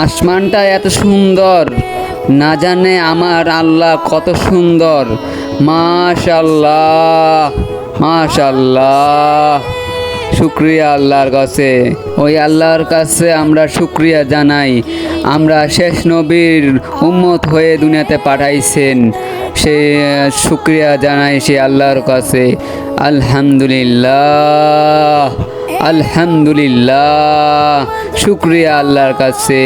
আসমানটা এত সুন্দর, না জানে আমার আল্লাহ কত সুন্দর। মাশাল্লাহ, মাশাল্লাহ। শুক্রিয়া আল্লাহর কাছে, ওই আল্লাহর কাছে আমরা শুক্রিয়া জানাই। আমরা শেষ নবীর উম্মত হয়ে দুনিয়াতে পাঠাইছেন, সে শুক্রিয়া জানাই সে আল্লাহর কাছে। আলহামদুলিল্লাহ, আলহামদুলিল্লাহ, শুক্রিয়া আল্লাহর কাছে।